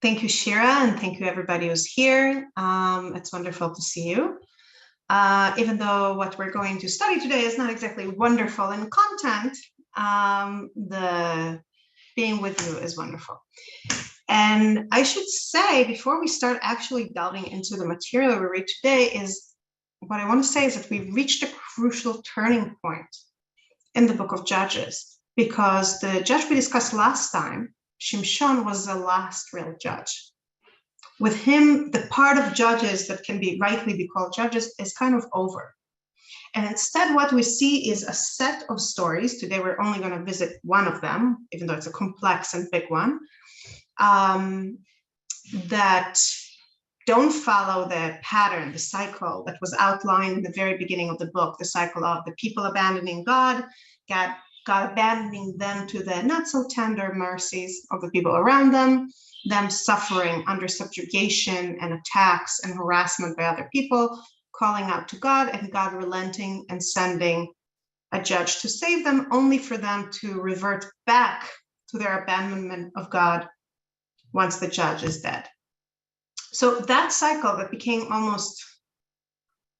Thank you, Shira, and thank you everybody who's here. It's wonderful to see you. Even though what we're going to study today is not exactly wonderful in content, the being with you is wonderful. And I should say, before we start actually delving into the material we read today, is what I want to say is that we've reached a crucial turning point in the book of Judges, because the judge we discussed last time, Shimshon, was the last real judge. With him, the part of judges that can be rightly be called judges is kind of over. And instead, what we see is a set of stories. Today, we're only going to visit one of them, even though it's a complex and big one, that don't follow the pattern, the cycle that was outlined in the very beginning of the book, the cycle of the people abandoning God abandoning them to the not so tender mercies of the people around them suffering under subjugation and attacks and harassment by other people, calling out to God, and God relenting and sending a judge to save them, only for them to revert back to their abandonment of God once the judge is dead. So that cycle that became almost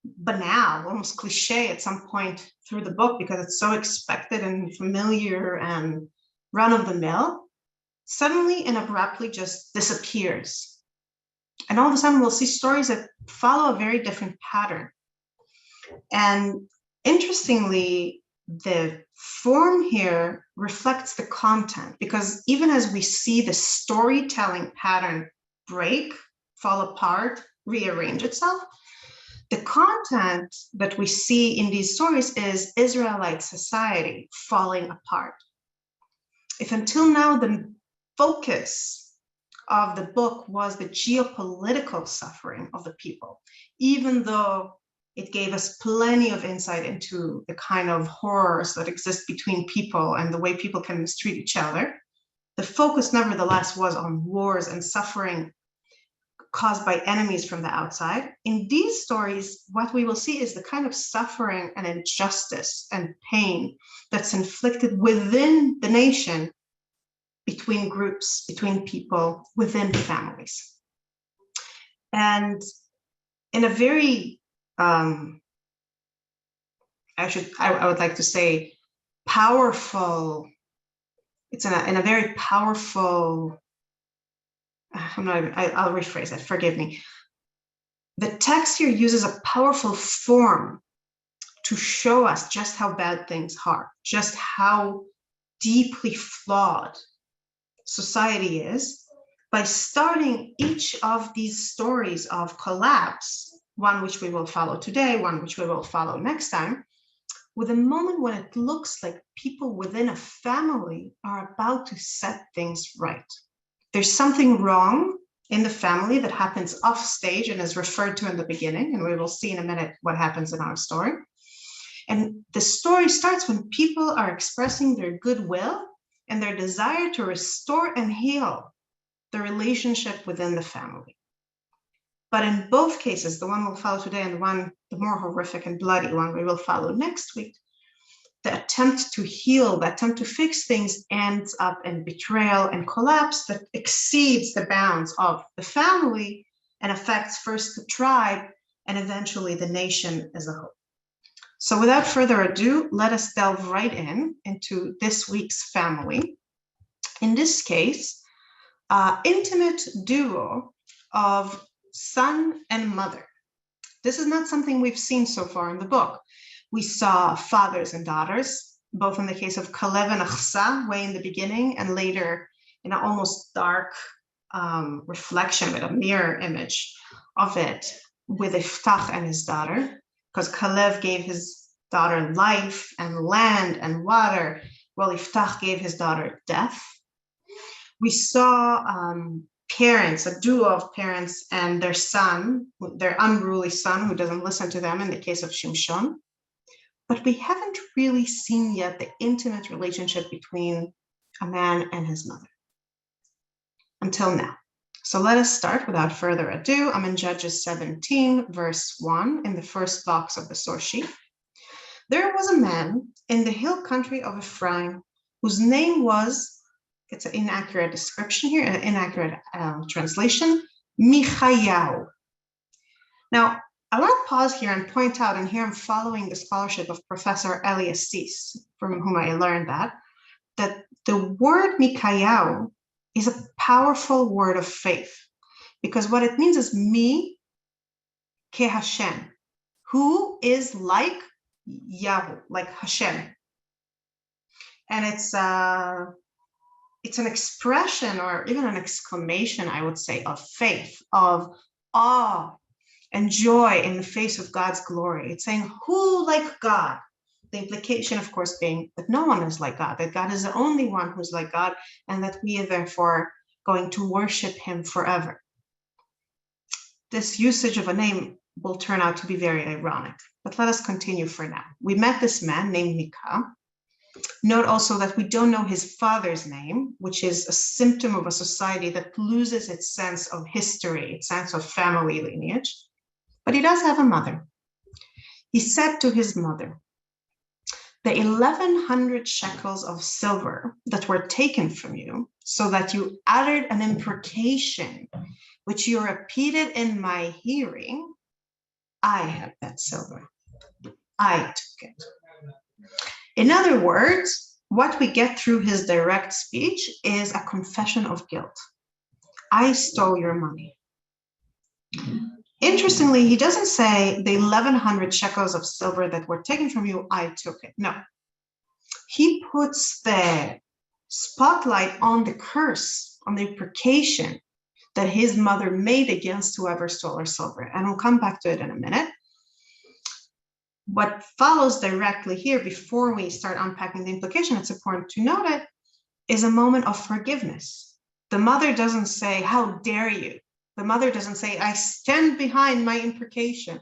banal, almost cliche at some point through the book, because it's so expected and familiar and run-of-the-mill, suddenly and abruptly just disappears. And all of a sudden we'll see stories that follow a very different pattern. And interestingly, the form here reflects the content, because even as we see the storytelling pattern break, fall apart, rearrange itself, the content that we see in these stories is Israelite society falling apart. If until now the focus of the book was the geopolitical suffering of the people, even though it gave us plenty of insight into the kind of horrors that exist between people and the way people can mistreat each other, the focus nevertheless was on wars and suffering caused by enemies from the outside. In these stories, what we will see is the kind of suffering and injustice and pain that's inflicted within the nation, between groups, between people, within families. And in a very, I would like to say, powerful, it's in a very powerful, I'll rephrase that, forgive me. The text here uses a powerful form to show us just how bad things are, just how deeply flawed society is, by starting each of these stories of collapse, one which we will follow today, one which we will follow next time, with a moment when it looks like people within a family are about to set things right. There's something wrong in the family that happens off stage and is referred to in the beginning, and we will see in a minute what happens in our story. And the story starts when people are expressing their goodwill and their desire to restore and heal the relationship within the family. But in both cases, the one we'll follow today and the more horrific and bloody one we will follow next week, the attempt to heal, the attempt to fix things ends up in betrayal and collapse that exceeds the bounds of the family and affects first the tribe and eventually the nation as a whole. So without further ado, let us delve right into this week's family. In this case, intimate duo of son and mother. This is not something we've seen so far in the book. We saw fathers and daughters, both in the case of Kalev and Achsa, way in the beginning, and later in an almost dark reflection with a mirror image of it with Iftach and his daughter, because Kalev gave his daughter life and land and water, while Iftach gave his daughter death. We saw parents, a duo of parents and their son, their unruly son who doesn't listen to them in the case of Shimshon. But we haven't really seen yet the intimate relationship between a man and his mother until now. So let us start without further ado. I'm in Judges 17, verse 1, in the first box of the source sheet. There was a man in the hill country of Ephraim whose name was it's an inaccurate description here, an inaccurate translation, Michayahu. Now, I want to pause here and point out, and here I'm following the scholarship of Professor Eli Assis, from whom I learned that the word Michayahu is a powerful word of faith, because what it means is mi ke Hashem, who is like Yahweh, like Hashem. And it's an expression, or even an exclamation, I would say, of faith, of awe and joy in the face of God's glory. It's saying, who like God? The implication, of course, being that no one is like God, that God is the only one who's like God, and that we are therefore going to worship him forever. This usage of a name will turn out to be very ironic, but let us continue for now. We met this man named Mika. Note also that we don't know his father's name, which is a symptom of a society that loses its sense of history, its sense of family lineage. But he does have a mother. He said to his mother, the 1,100 shekels of silver that were taken from you, so that you uttered an imprecation, which you repeated in my hearing, I have that silver. I took it. In other words, what we get through his direct speech is a confession of guilt. I stole your money. Interestingly, he doesn't say the 1,100 shekels of silver that were taken from you, I took it. No. He puts the spotlight on the curse, on the imprecation that his mother made against whoever stole her silver. And we'll come back to it in a minute. What follows directly here, before we start unpacking the implication, it's important to note it, is a moment of forgiveness. The mother doesn't say, how dare you? The mother doesn't say, I stand behind my imprecation.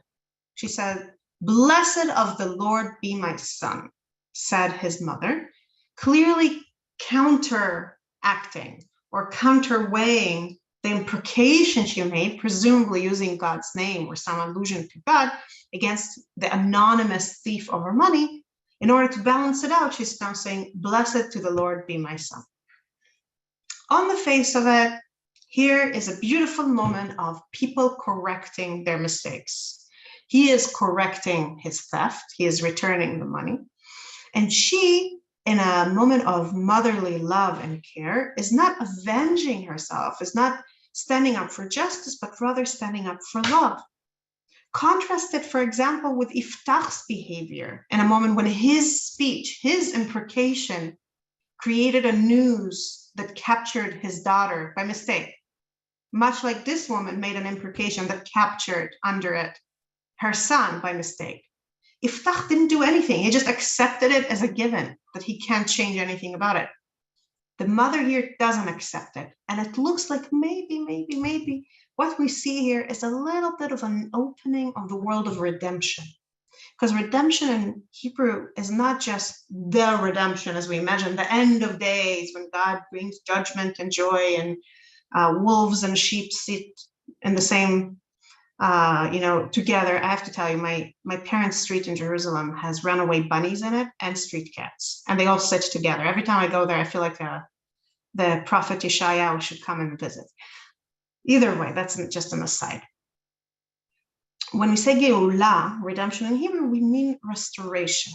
She said, blessed of the Lord be my son, said his mother, clearly counteracting or counterweighing the imprecation she made, presumably using God's name or some allusion to God, against the anonymous thief of her money. In order to balance it out, she's now saying, blessed to the Lord be my son. On the face of it, here is a beautiful moment of people correcting their mistakes. He is correcting his theft. He is returning the money. And she, in a moment of motherly love and care, is not avenging herself, is not standing up for justice, but rather standing up for love. Contrasted, for example, with Iftach's behavior in a moment when his speech, his imprecation, created a news that captured his daughter by mistake. Much like this woman made an imprecation that captured under it her son by mistake. Iftach didn't do anything. He just accepted it as a given, that he can't change anything about it. The mother here doesn't accept it. And it looks like maybe what we see here is a little bit of an opening of the world of redemption. Because redemption in Hebrew is not just the redemption as we imagine, the end of days when God brings judgment and joy and wolves and sheep sit in the same, together. I have to tell you, my parents' street in Jerusalem has runaway bunnies in it and street cats, and they all sit together. Every time I go there, I feel like the prophet Yeshayahu should come and visit. Either way, that's just an aside. When we say Geulah, redemption in Hebrew, we mean restoration.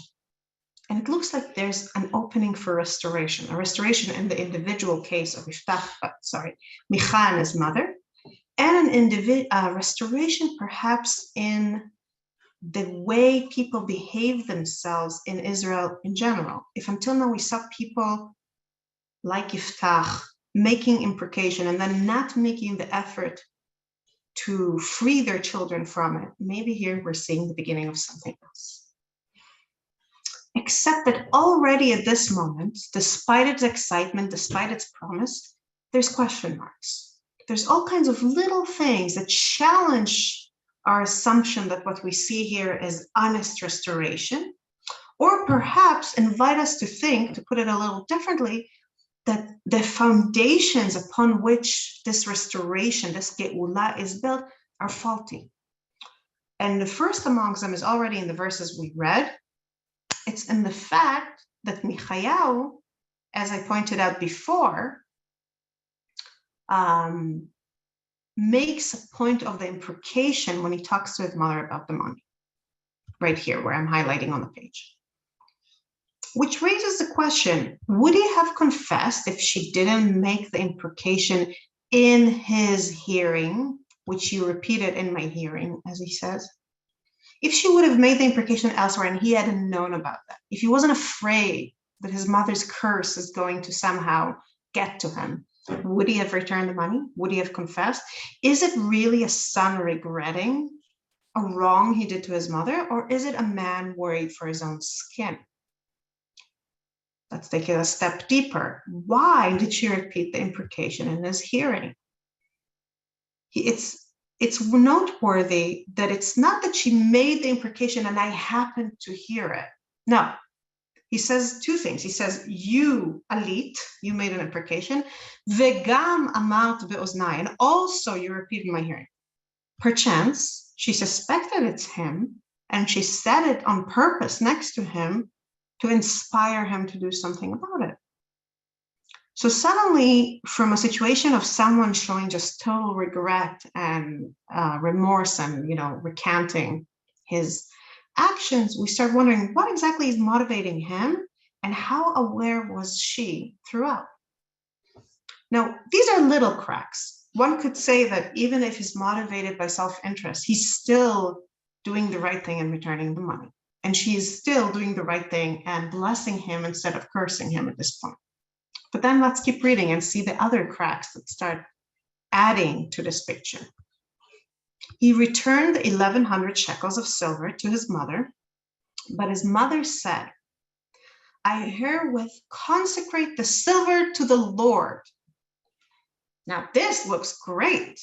And it looks like there's an opening for restoration, a restoration in the individual case of Micha and his mother, and an restoration perhaps in the way people behave themselves in Israel in general. If until now we saw people like Yiftach making imprecation and then not making the effort to free their children from it, maybe here we're seeing the beginning of something else. Except that already at this moment, despite its excitement, despite its promise, there's question marks. There's all kinds of little things that challenge our assumption that what we see here is honest restoration, or perhaps invite us to think, to put it a little differently, that the foundations upon which this restoration, this Geulah is built, are faulty. And the first amongst them is already in the verses we read. It's in the fact that Michayahu as I pointed out before, makes a point of the imprecation when he talks to his mother about the money, right here where I'm highlighting on the page. Which raises the question, would he have confessed if she didn't make the imprecation in his hearing, which you repeated in my hearing, as he says? If she would have made the imprecation elsewhere and he hadn't known about that, if he wasn't afraid that his mother's curse is going to somehow get to him, would he have returned the money? Would he have confessed? Is it really a son regretting a wrong he did to his mother, or is it a man worried for his own skin? Let's take it a step deeper. Why did she repeat the imprecation in his hearing? It's noteworthy that it's not that she made the imprecation and I happened to hear it. No, he says two things. He says, you, alit, you made an imprecation, vegam amart be'oznai, and also you repeated my hearing. Perchance, she suspected it's him, and she said it on purpose next to him to inspire him to do something about it. So suddenly, from a situation of someone showing just total regret and remorse and, recanting his actions, we start wondering what exactly is motivating him and how aware was she throughout? Now, these are little cracks. One could say that even if he's motivated by self-interest, he's still doing the right thing and returning the money. And she's still doing the right thing and blessing him instead of cursing him at this point. But then let's keep reading and see the other cracks that start adding to this picture. He returned 1,100 shekels of silver to his mother, but his mother said, I herewith consecrate the silver to the Lord. Now, this looks great.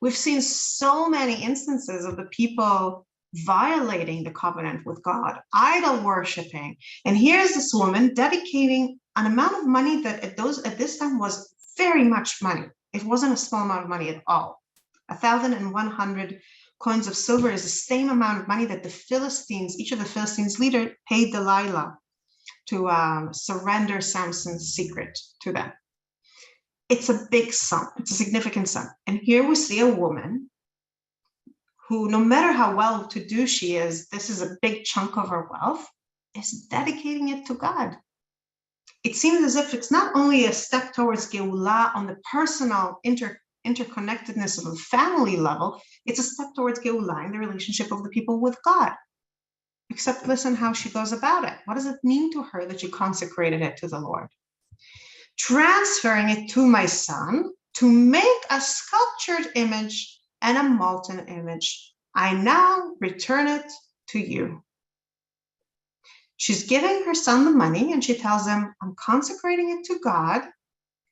We've seen so many instances of the people violating the covenant with God, idol worshiping. And here's this woman dedicating an amount of money that at this time was very much money. It wasn't a small amount of money at all. 1,100 coins of silver is the same amount of money that the Philistines, each of the Philistines' leaders, paid Delilah to surrender Samson's secret to them. It's a big sum. It's a significant sum. And here we see a woman who, no matter how well-to-do she is, this is a big chunk of her wealth, is dedicating it to God. It seems as if it's not only a step towards Geulah on the personal interconnectedness of a family level, it's a step towards Geulah in the relationship of the people with God. Except listen how she goes about it. What does it mean to her that she consecrated it to the Lord? Transferring it to my son to make a sculptured image and a molten image. I now return it to you. She's giving her son the money and she tells him, I'm consecrating it to God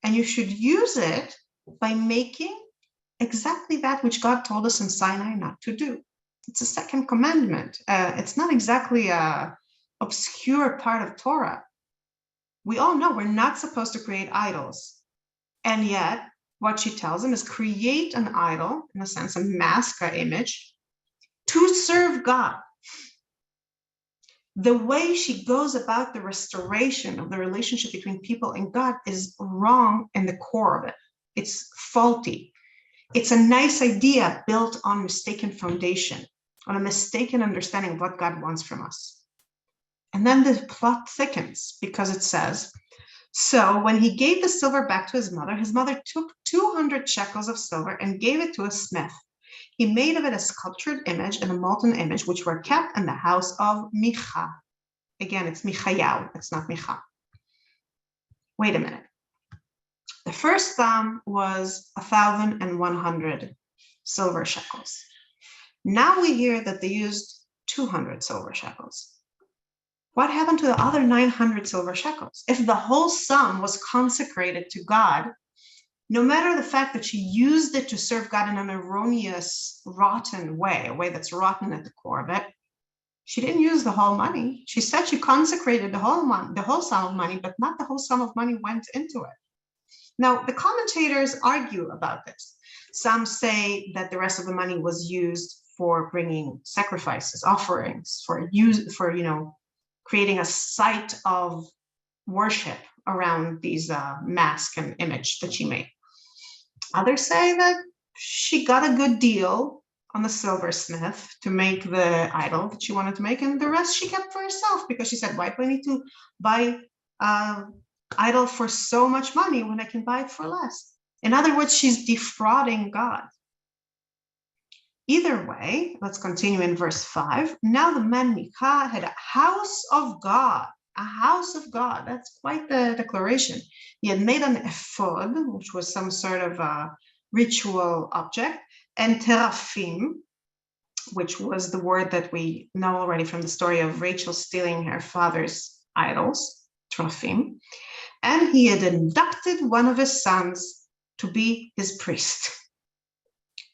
and you should use it by making exactly that which God told us in Sinai not to do. It's a second commandment. It's not exactly a obscure part of Torah. We all know we're not supposed to create idols. And yet, what she tells him is create an idol, in a sense, a mask, an image, to serve God. The way she goes about the restoration of the relationship between people and God is wrong in the core of it. It's faulty. It's a nice idea built on mistaken foundation, on a mistaken understanding of what God wants from us. And then the plot thickens because it says, so when he gave the silver back to his mother took 200 shekels of silver and gave it to a smith. He made of it a sculptured image and a molten image, which were kept in the house of Micha. Again, it's Michayahu, it's not Micha. Wait a minute. The first sum was 1,100 silver shekels. Now we hear that they used 200 silver shekels. What happened to the other 900 silver shekels? If the whole sum was consecrated to God, no matter the fact that she used it to serve God in an erroneous, rotten way, a way that's rotten at the core of it, she didn't use the whole money. She said she consecrated the whole sum of money, but not the whole sum of money went into it. Now, the commentators argue about this. Some say that the rest of the money was used for bringing sacrifices, offerings, for creating a site of worship around these mask and image that she made. Others say that she got a good deal on the silversmith to make the idol that she wanted to make, and the rest she kept for herself, because she said, why do I need to buy idol for so much money when I can buy it for less? In other words, she's defrauding God. Either way, let's continue in verse 5. Now the man Micah had a house of God. A house of God. That's quite the declaration. He had made an ephod, which was some sort of a ritual object, and teraphim, which was the word that we know already from the story of Rachel stealing her father's idols, teraphim. And he had inducted one of his sons to be his priest.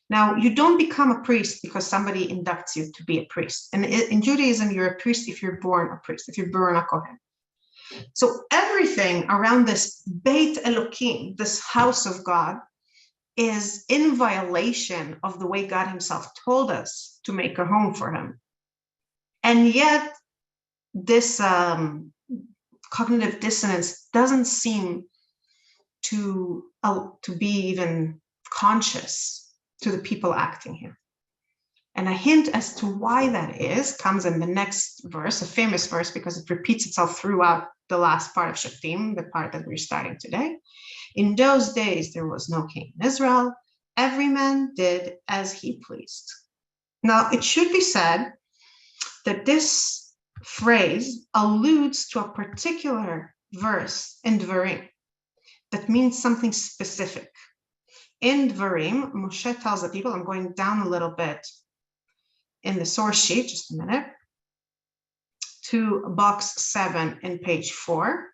Now, you don't become a priest because somebody inducts you to be a priest. And in Judaism, you're a priest if you're born a priest, if you're born a Kohen. So everything around this Beit Elokim, this house of God, is in violation of the way God himself told us to make a home for him. And yet, this cognitive dissonance doesn't seem to be even conscious to the people acting here. And a hint as to why that is comes in the next verse, a famous verse because it repeats itself throughout the last part of Shoftim, the part that we're starting today. In those days, there was no king in Israel. Every man did as he pleased. Now, it should be said that this phrase alludes to a particular verse in Dvarim that means something specific. In Dvarim, Moshe tells the people, I'm going down a little bit in the source sheet, just a minute, to box 7 in page 4.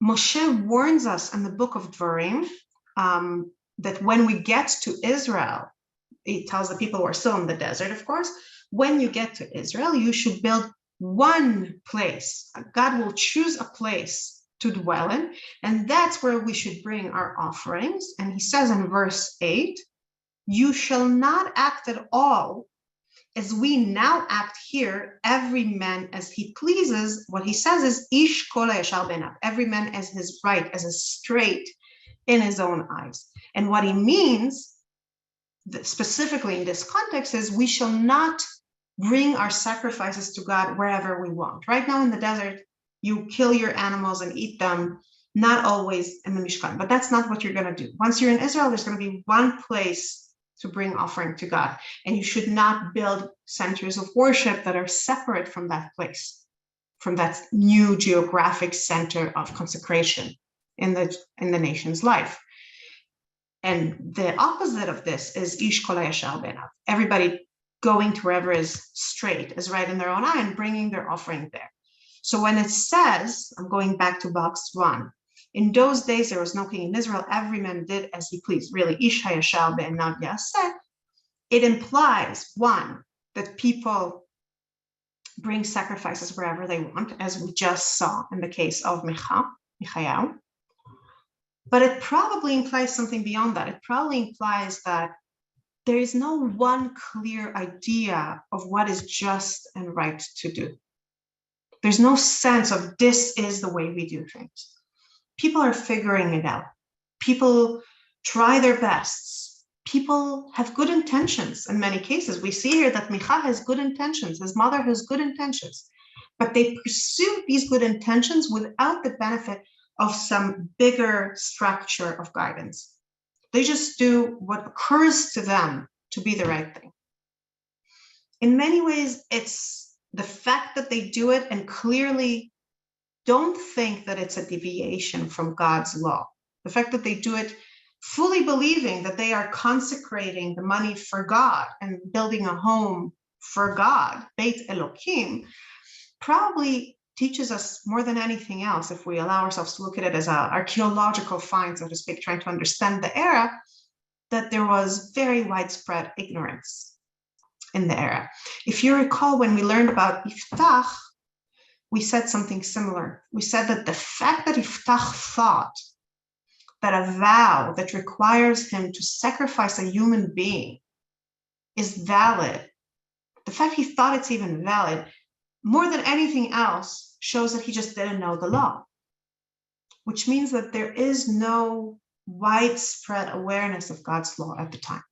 Moshe warns us in the book of Dvarim that when we get to Israel, he tells the people who are still in the desert, of course, when you get to Israel, you should build one place. God will choose a place to dwell in, and that's where we should bring our offerings. And he says in verse 8, you shall not act at all as we now act here, every man as he pleases. What he says is, ish kol hayashar beinav, every man as his right, as is straight in his own eyes. And what he means, specifically in this context, is we shall not bring our sacrifices to God wherever we want. Right now in the desert, you kill your animals and eat them, not always in the Mishkan, but that's not what you're going to do. Once you're in Israel, there's going to be one place to bring offering to God, and you should not build centers of worship that are separate from that place, from that new geographic center of consecration in the nation's life. And the opposite of this is ish kol hayashar beinav, everybody going to wherever is straight, is right in their own eye, and bringing their offering there. So when it says, I'm going back to box 1, in those days there was no king in Israel, every man did as he pleased. Really, ish hayashar beinav yaseh. It implies, one, that people bring sacrifices wherever they want, as we just saw in the case of Michael. But it probably implies something beyond that. It probably implies that there is no one clear idea of what is just and right to do. There's no sense of this is the way we do things. People are figuring it out. People try their bests. People have good intentions in many cases. We see here that Micha has good intentions. His mother has good intentions. But they pursue these good intentions without the benefit of some bigger structure of guidance. They just do what occurs to them to be the right thing. In many ways, it's the fact that they do it and clearly don't think that it's a deviation from God's law. The fact that they do it fully believing that they are consecrating the money for God and building a home for God, Beit Elokim, probably teaches us more than anything else, if we allow ourselves to look at it as an archaeological find, so to speak, trying to understand the era, that there was very widespread ignorance in the era. If you recall, when we learned about Iftach, we said something similar. We said that the fact that Iftach thought that a vow that requires him to sacrifice a human being is valid, the fact he thought it's even valid, more than anything else, shows that he just didn't know the law, which means that there is no widespread awareness of God's law at the time.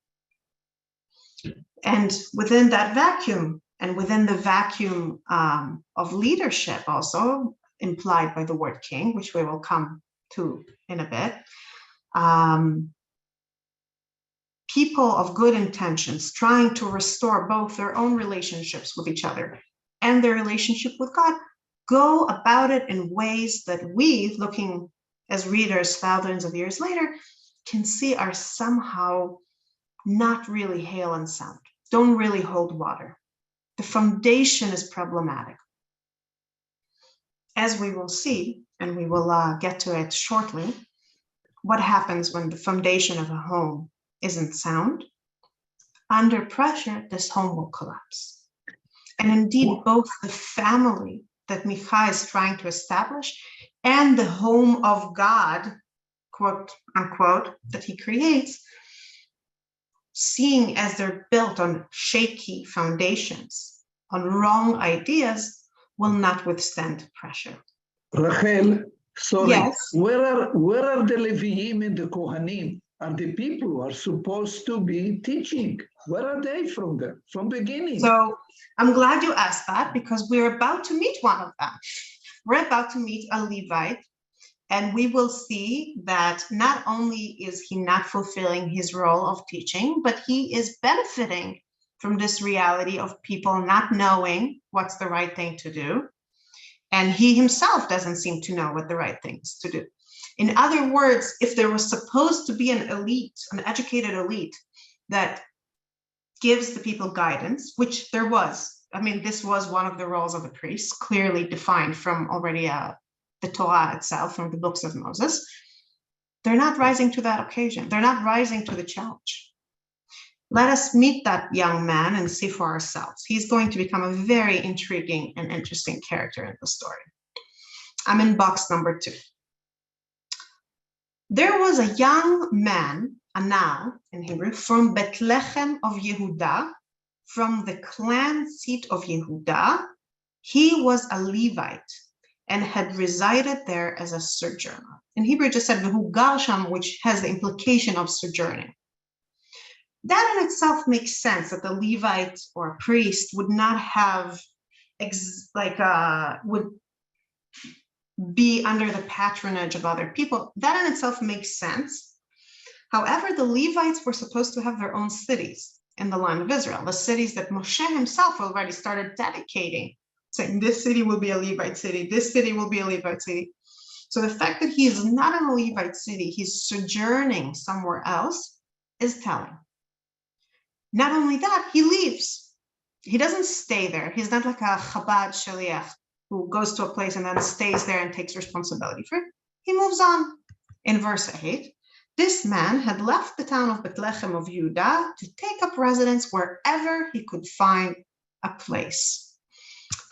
And within that vacuum, and within the vacuum of leadership also implied by the word king, which we will come to in a bit, people of good intentions trying to restore both their own relationships with each other and their relationship with God go about it in ways that we, looking as readers thousands of years later, can see are somehow not really hale and sound, don't really hold water. The foundation is problematic. As we will see, and we will get to it shortly, what happens when the foundation of a home isn't sound? Under pressure, this home will collapse. And indeed, both the family that Micha is trying to establish and the home of God, quote unquote, that he creates, seeing as they're built on shaky foundations, on wrong ideas, will not withstand pressure. Rachel, sorry. Yes. Where are the Leviim and the Kohanim? Are the people who are supposed to be teaching? Where are they from beginning? So I'm glad you asked that, because we're about to meet one of them. We're about to meet a Levite, and we will see that not only is he not fulfilling his role of teaching, but he is benefiting from this reality of people not knowing what's the right thing to do. And he himself doesn't seem to know what the right thing is to do. In other words, if there was supposed to be an elite, an educated elite that gives the people guidance, which there was, I mean, this was one of the roles of the priests, clearly defined from already the Torah itself, from the books of Moses, they're not rising to that occasion. They're not rising to the challenge. Let us meet that young man and see for ourselves. He's going to become a very intriguing and interesting character in the story. I'm in box number 2. There was a young man, Anal in Hebrew, from Bethlehem of Yehuda, from the clan seat of Yehuda. He was a Levite and had resided there as a sojourner. In Hebrew, it just said Vehu gar sham, which has the implication of sojourning. That in itself makes sense, that the Levite or a priest would not have, would be under the patronage of other people. That in itself makes sense. However, the Levites were supposed to have their own cities in the land of Israel, the cities that Moshe himself already started dedicating, saying this city will be a Levite city, this city will be a Levite city. So the fact that he is not in a Levite city, he's sojourning somewhere else, is telling. Not only that, he leaves. He doesn't stay there. He's not like a Chabad Shaliach who goes to a place and then stays there and takes responsibility for it. He moves on. In verse 8, this man had left the town of Bethlehem of Judah to take up residence wherever he could find a place.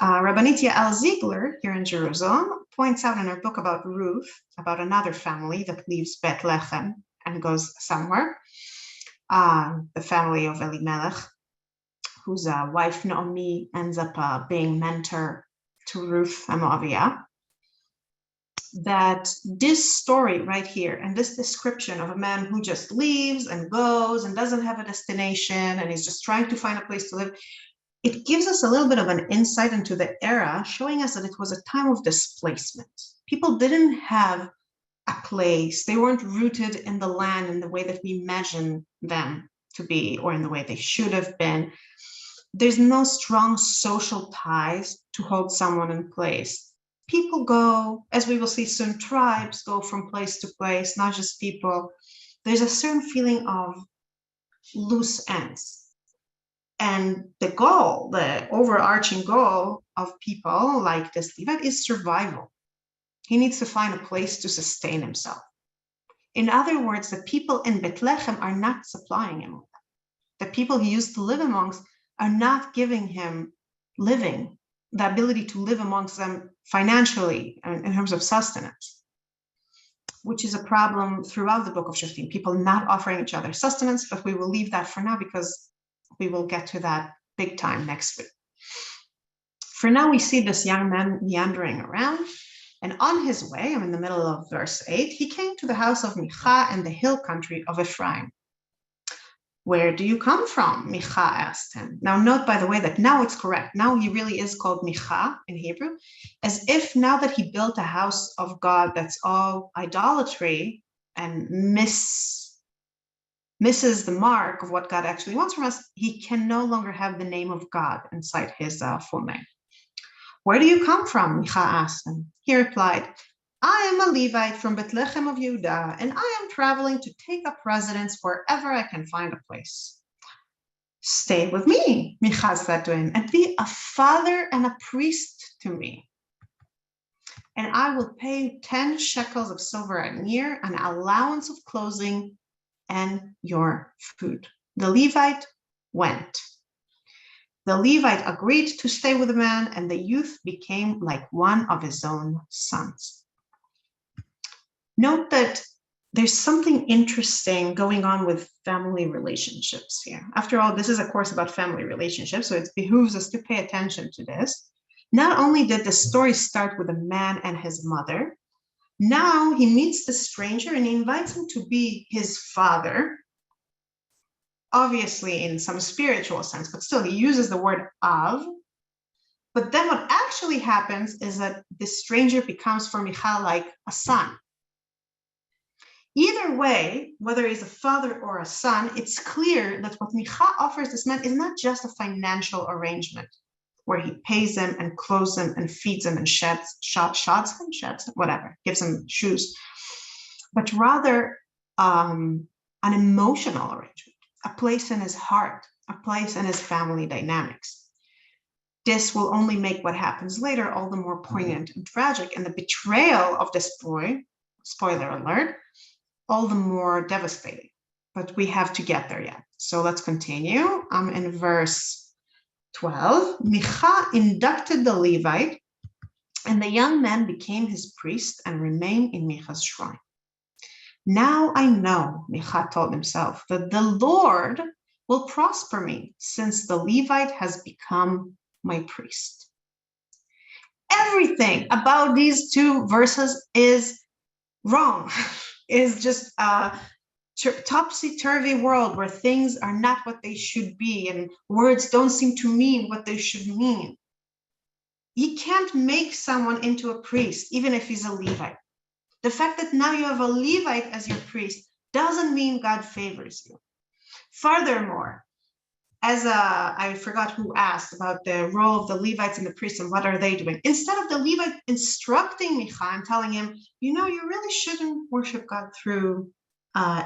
Rabbanit Yael Ziegler here in Jerusalem points out in her book about Ruth, about another family that leaves Bethlehem and goes somewhere, the family of Elimelech, whose wife Naomi ends up being mentor to Ruth and Moaviah, that this story right here and this description of a man who just leaves and goes and doesn't have a destination and he's just trying to find a place to live, it gives us a little bit of an insight into the era, showing us that it was a time of displacement. People didn't have a place. They weren't rooted in the land in the way that we imagine them to be, or in the way they should have been. There's no strong social ties to hold someone in place. People go, as we will see soon, tribes go from place to place, not just people. There's a certain feeling of loose ends. And the goal, the overarching goal of people like this Levite is survival. He needs to find a place to sustain himself. In other words, the people in Bethlehem are not supplying him with that. The people he used to live amongst are not giving him living, the ability to live amongst them financially and in terms of sustenance, which is a problem throughout the book of Shoftim, people not offering each other sustenance, but we will leave that for now because we will get to that big time next week. For now, we see this young man meandering around, and on his way, I'm in the middle of verse 8, he came to the house of Micha in the hill country of Ephraim. Where do you come from? Micha asked him. Now note, by the way, that now it's correct. Now he really is called Micha in Hebrew, as if now that he built a house of God that's all idolatry and misses the mark of what God actually wants from us, he can no longer have the name of God inside his full name. Where do you come from? Micha asked him. He replied, I am a Levite from Bethlehem of Judah, and I am traveling to take up residence wherever I can find a place. Stay with me, Micha said to him, and be a father and a priest to me. And I will pay you 10 shekels of silver a year, an allowance of clothing, and your food. The Levite went. The Levite agreed to stay with the man, and the youth became like one of his own sons. Note that there's something interesting going on with family relationships here. After all, this is a course about family relationships, so it behooves us to pay attention to this. Not only did the story start with a man and his mother, now he meets the stranger and he invites him to be his father, obviously in some spiritual sense, but still he uses the word av. But then what actually happens is that the stranger becomes for Micha like a son. Either way, whether he's a father or a son, it's clear that what Micha offers this man is not just a financial arrangement where he pays him and clothes him and feeds him and gives him shoes, but rather an emotional arrangement, a place in his heart, a place in his family dynamics. This will only make what happens later all the more poignant and tragic, and the betrayal of this boy, spoiler alert, all the more devastating. But we have to get there yet. So let's continue. In verse 12, Micha inducted the Levite, and the young man became his priest and remained in Micha's shrine. Now I know, Micha told himself, that the Lord will prosper me, since the Levite has become my priest. Everything about these two verses is wrong. Is just a topsy-turvy world where things are not what they should be and words don't seem to mean what they should mean. You can't make someone into a priest, even if he's a Levite. The fact that now you have a Levite as your priest doesn't mean God favors you. Furthermore, I forgot who asked about the role of the Levites and the priests and what are they doing. Instead of the Levite instructing Micha and telling him, you really shouldn't worship God through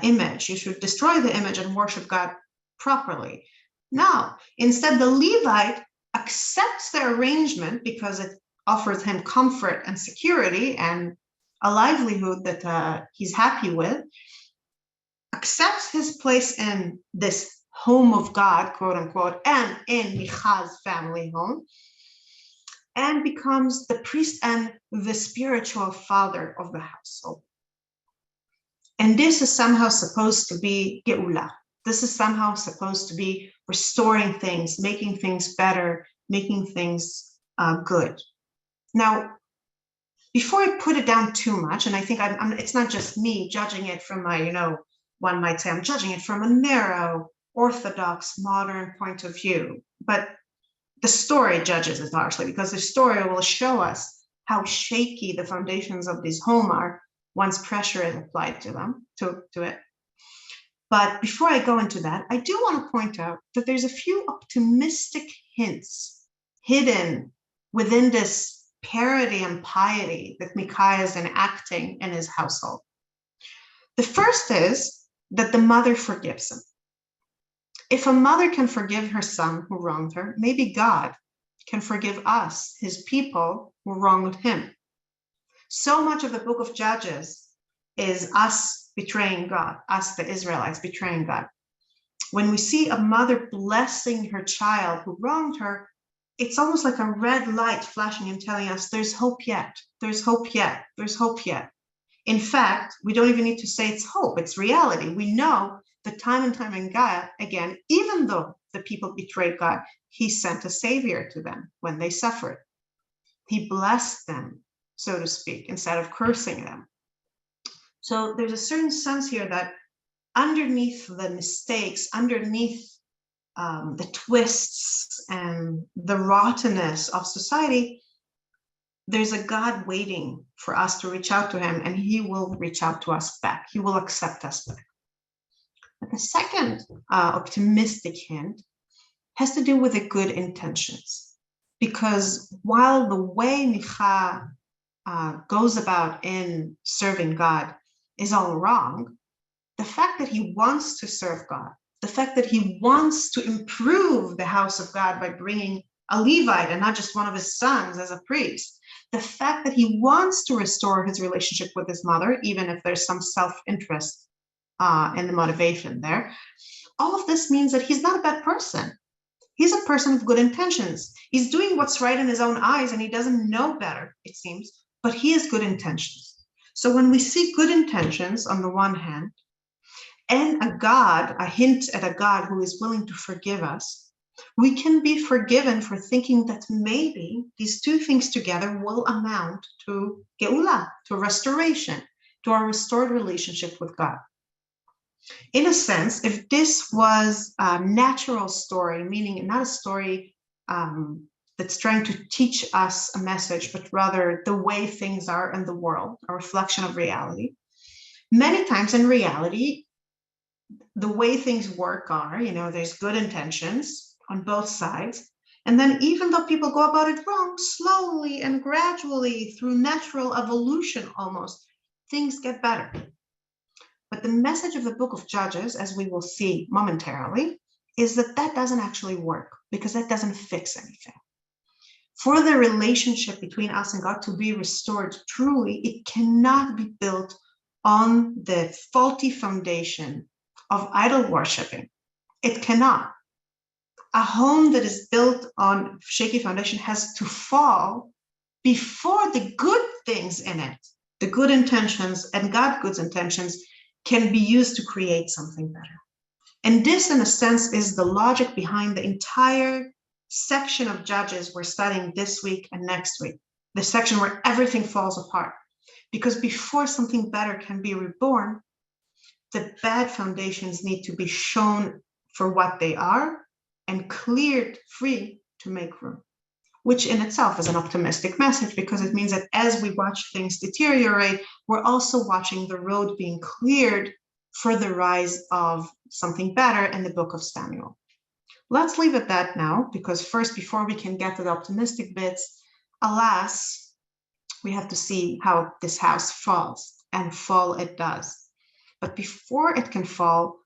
image. You should destroy the image and worship God properly. No, instead the Levite accepts the arrangement because it offers him comfort and security and a livelihood that he's happy with, accepts his place in this home of God, quote unquote, and in Micha's family home, and becomes the priest and the spiritual father of the household. And this is somehow supposed to be Geula. This is somehow supposed to be restoring things, making things better, making things good. Now, before I put it down too much, and I think it's not just me judging it from my, one might say I'm judging it from a narrow, orthodox, modern point of view, but the story judges it largely because the story will show us how shaky the foundations of this home are once pressure is applied to it. But before I go into that, I do want to point out that there's a few optimistic hints hidden within this parity and piety that Micha is enacting in his household. The first is that the mother forgives him. If a mother can forgive her son who wronged her, maybe God can forgive us, his people, who wronged him. So much of the book of Judges is us betraying God, us, the Israelites, betraying God. When we see a mother blessing her child who wronged her, it's almost like a red light flashing and telling us there's hope yet, there's hope yet, there's hope yet. In fact, we don't even need to say it's hope, it's reality. We know that time and time again, even though the people betrayed God, he sent a savior to them when they suffered. He blessed them, so to speak, instead of cursing them. So there's a certain sense here that underneath the mistakes, underneath the twists and the rottenness of society, there's a God waiting for us to reach out to him, and he will reach out to us back. He will accept us back. But the second optimistic hint has to do with the good intentions. Because while the way Micha goes about in serving God is all wrong, the fact that he wants to serve God, the fact that he wants to improve the house of God by bringing a Levite and not just one of his sons as a priest, the fact that he wants to restore his relationship with his mother, even if there's some self-interest in the motivation there, all of this means that he's not a bad person. He's a person of good intentions. He's doing what's right in his own eyes, and he doesn't know better, it seems, but he has good intentions. So when we see good intentions on the one hand, and a hint at a God who is willing to forgive us, we can be forgiven for thinking that maybe these two things together will amount to Geula, to restoration, to our restored relationship with God. In a sense, if this was a natural story, meaning not a story that's trying to teach us a message, but rather the way things are in the world, a reflection of reality, many times in reality, the way things work are, there's good intentions on both sides. And then even though people go about it wrong, slowly and gradually through natural evolution almost, things get better. But the message of the book of Judges, as we will see momentarily, is that that doesn't actually work because that doesn't fix anything. For the relationship between us and God to be restored truly, it cannot be built on the faulty foundation of idol worshiping. It cannot. A home that is built on shaky foundation has to fall before the good things in it, the good intentions and God's good intentions, can be used to create something better. And this, in a sense, is the logic behind the entire section of Judges we're studying this week and next week, the section where everything falls apart. Because before something better can be reborn, the bad foundations need to be shown for what they are and cleared free to make room, which in itself is an optimistic message because it means that as we watch things deteriorate, we're also watching the road being cleared for the rise of something better in the book of Samuel. Let's leave it at that now, because first, before we can get to the optimistic bits, alas, we have to see how this house falls, and fall it does. But before it can fall,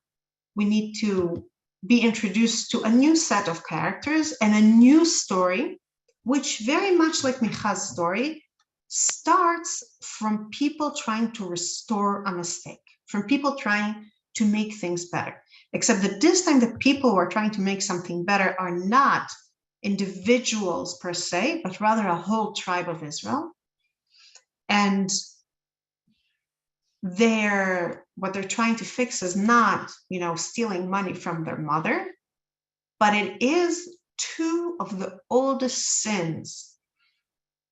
we need to be introduced to a new set of characters and a new story, which very much like Micha's story, starts from people trying to restore a mistake, from people trying to make things better. Except that this time the people who are trying to make something better are not individuals per se, but rather a whole tribe of Israel. And what they're trying to fix is not, stealing money from their mother, but it is two of the oldest sins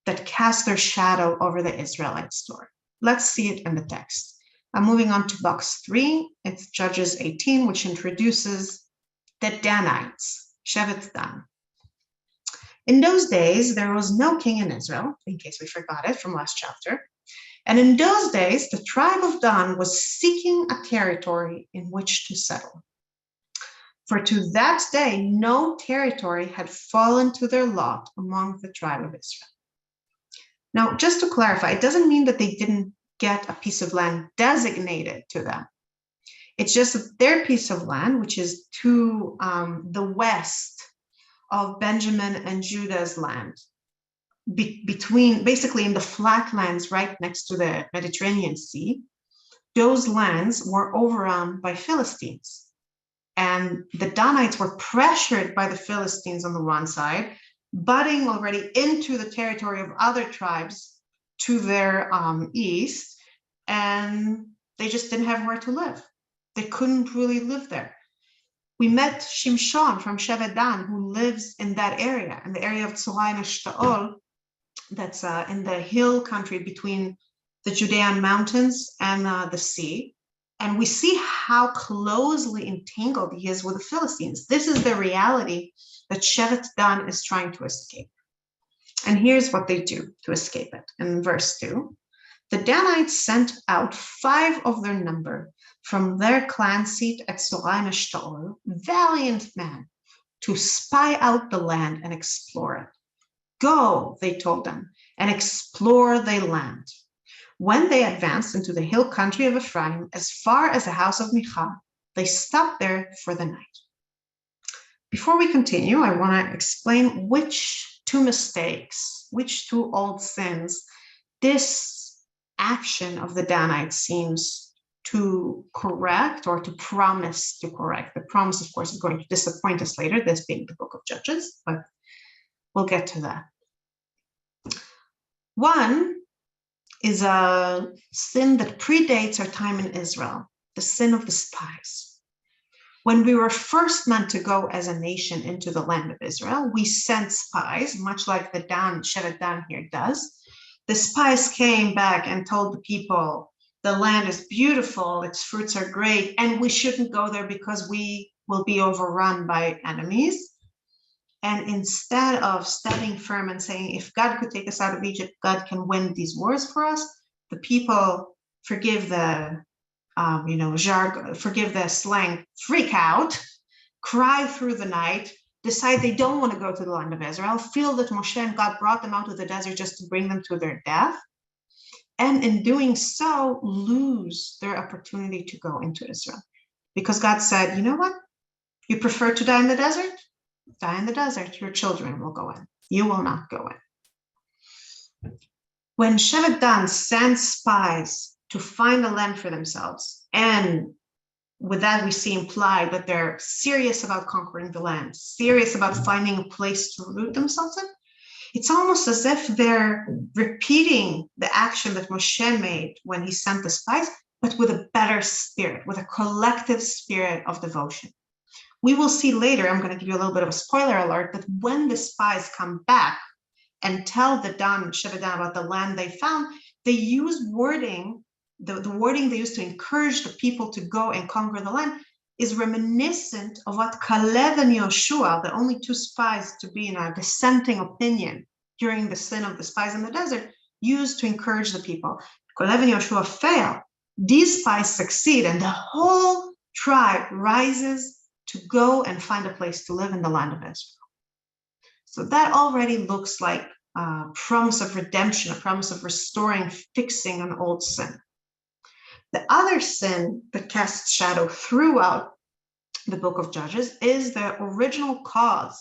that cast their shadow over the Israelite story. Let's see it in the text. I'm moving on to box 3. It's Judges 18, which introduces the Danites, Shevet Dan. In those days, there was no king in Israel, in case we forgot it from last chapter. And in those days, the tribe of Dan was seeking a territory in which to settle. For to that day, no territory had fallen to their lot among the tribe of Israel. Now, just to clarify, it doesn't mean that they didn't get a piece of land designated to them. It's just that their piece of land, which is to the west of Benjamin and Judah's land, between, basically in the flatlands right next to the Mediterranean Sea, those lands were overrun by Philistines. And the Danites were pressured by the Philistines on the one side, butting already into the territory of other tribes to their east, and they just didn't have where to live. They couldn't really live there. We met Shimshon from Shevet Dan, who lives in that area, in the area of Tzorah and Eshtaol, that's in the hill country between the Judean mountains and the sea. And we see how closely entangled he is with the Philistines. This is the reality that Shevet Dan is trying to escape. And here's what they do to escape it. In verse 2, the Danites sent out 5 of their number from their clan seat at Sorai Eshtaol, valiant men, to spy out the land and explore it. Go, they told them, and explore the land. When they advanced into the hill country of Ephraim, as far as the house of Michal, they stopped there for the night. Before we continue, I want to explain which 2 mistakes, which 2 old sins this action of the Danites seems to correct or to promise to correct. The promise, of course, is going to disappoint us later, this being the book of Judges, but we'll get to that. One is a sin that predates our time in Israel, the sin of the spies. When we were first meant to go as a nation into the land of Israel, we sent spies, much like the Shevet Dan here does. The spies came back and told the people, the land is beautiful, its fruits are great, and we shouldn't go there because we will be overrun by enemies. And instead of standing firm and saying, if God could take us out of Egypt, God can win these wars for us, the people, forgive the jargon, forgive the slang, freak out, cry through the night, decide they don't want to go to the land of Israel, feel that Moshe and God brought them out of the desert just to bring them to their death, and in doing so, lose their opportunity to go into Israel. Because God said, you know what? You prefer to die in the desert? Die in the desert. Your children will go in. You will not go in. When Shevet Dan sends spies to find a land for themselves, and with that we see implied that they're serious about conquering the land, serious about finding a place to root themselves in, it's almost as if they're repeating the action that Moshe made when he sent the spies, but with a better spirit, with a collective spirit of devotion. We will see later, I'm going to give you a little bit of a spoiler alert, that when the spies come back and tell the Shevet Dan about the land they found, they use wording, the wording they use to encourage the people to go and conquer the land is reminiscent of what Caleb and Yoshua, the only 2 spies to be in a dissenting opinion during the sin of the spies in the desert, used to encourage the people. Caleb and Yoshua fail. These spies succeed, and the whole tribe rises to go and find a place to live in the land of Israel. So that already looks like a promise of redemption, a promise of restoring, fixing an old sin. The other sin that casts shadow throughout the book of Judges is the original cause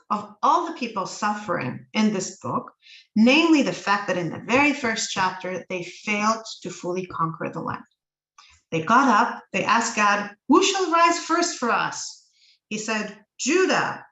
of all the people suffering in this book, namely the fact that in the very first chapter, they failed to fully conquer the land. They got up, they asked God, who shall rise first for us? He said, Judah.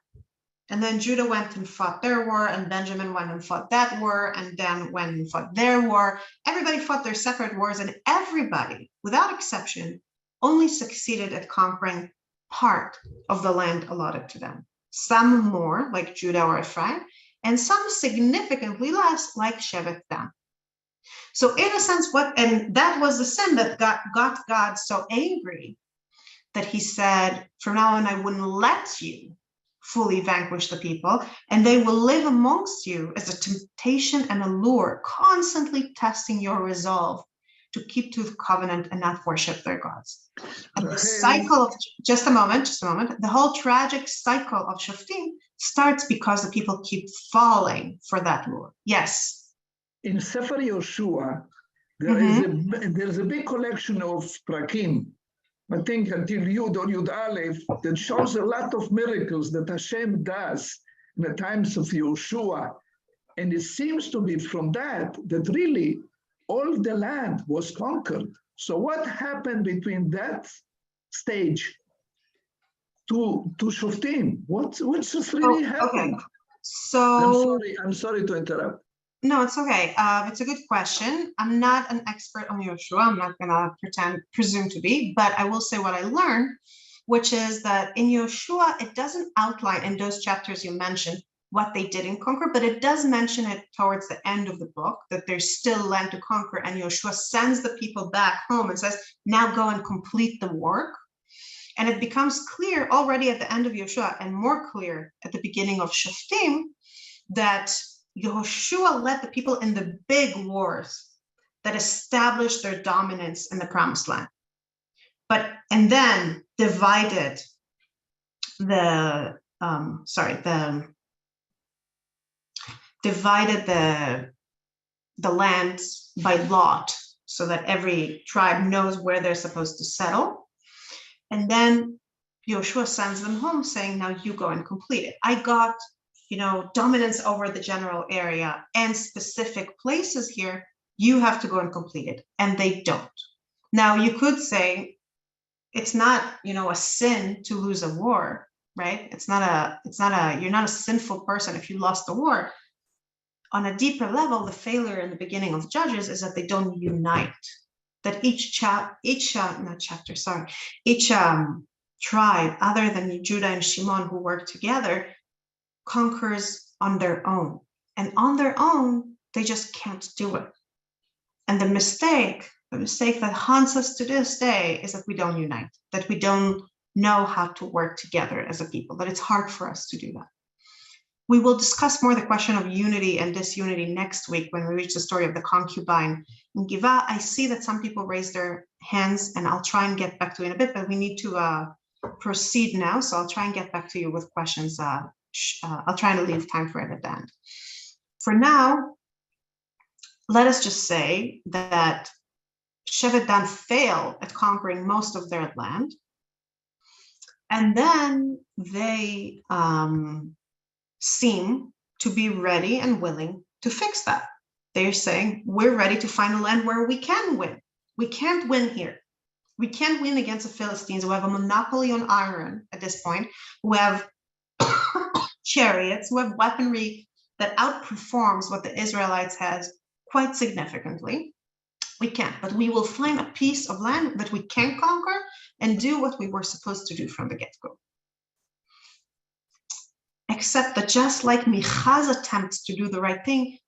And then Judah went and fought their war, and Benjamin went and fought that war, and Dan went and fought their war. Everybody fought their separate wars, and everybody, without exception, only succeeded at conquering part of the land allotted to them. Some more, like Judah or Ephraim, and some significantly less, like Shevet Dan. So in a sense, and that was the sin that got God so angry that he said, from now on, I wouldn't let you fully vanquish the people, and they will live amongst you as a temptation and a lure, constantly testing your resolve to keep to the covenant and not worship their gods. And the cycle of, just a moment, the whole tragic cycle of Shoftim starts because the people keep falling for that lure. Yes. In Sefer Yoshua, there's a big collection of prakim, I think until Yud or Yud Aleph, that shows a lot of miracles that Hashem does in the times of Yoshua. And it seems to be from that really all the land was conquered. So what happened between that stage to Shoftim? What's really happened? Okay. So I'm sorry to interrupt. No, it's okay. It's a good question. I'm not an expert on Yoshua. I'm not going to presume to be, but I will say what I learned, which is that in Yoshua, it doesn't outline in those chapters you mentioned what they didn't conquer, but it does mention it towards the end of the book, that there's still land to conquer, and Yoshua sends the people back home and says, now go and complete the work. And it becomes clear already at the end of Yoshua, and more clear at the beginning of Shoftim, that Yehoshua led the people in the big wars that established their dominance in the promised land. And then divided divided the land by lot, so that every tribe knows where they're supposed to settle. And then Yoshua sends them home saying, now you go and complete it. I got, dominance over the general area and specific places here. You have to go and complete it. And they don't. Now you could say it's not, a sin to lose a war, right? You're not a sinful person if you lost the war. On a deeper level, the failure in the beginning of Judges is that they don't unite. That each tribe, other than Judah and Shimon, who work together, conquers on their own. And on their own, they just can't do it. And the mistake that haunts us to this day is that we don't unite, that we don't know how to work together as a people, that it's hard for us to do that. We will discuss more the question of unity and disunity next week when we reach the story of the concubine in Giva. I see that some people raise their hands, and I'll try and get back to you in a bit, but we need to proceed now. So I'll try and get back to you with questions. I'll try to leave time for it at the end. For now, let us just say that Shevet Dan failed at conquering most of their land. And then they seem to be ready and willing to fix that. They're saying, we're ready to find a land where we can win. We can't win here. We can't win against the Philistines, who have a monopoly on iron at this point, who have chariots, who have weaponry that outperforms what the Israelites has quite significantly. We can't, but we will find a piece of land that we can conquer and do what we were supposed to do from the get-go. Except that just like Micha's attempts to do the right thing,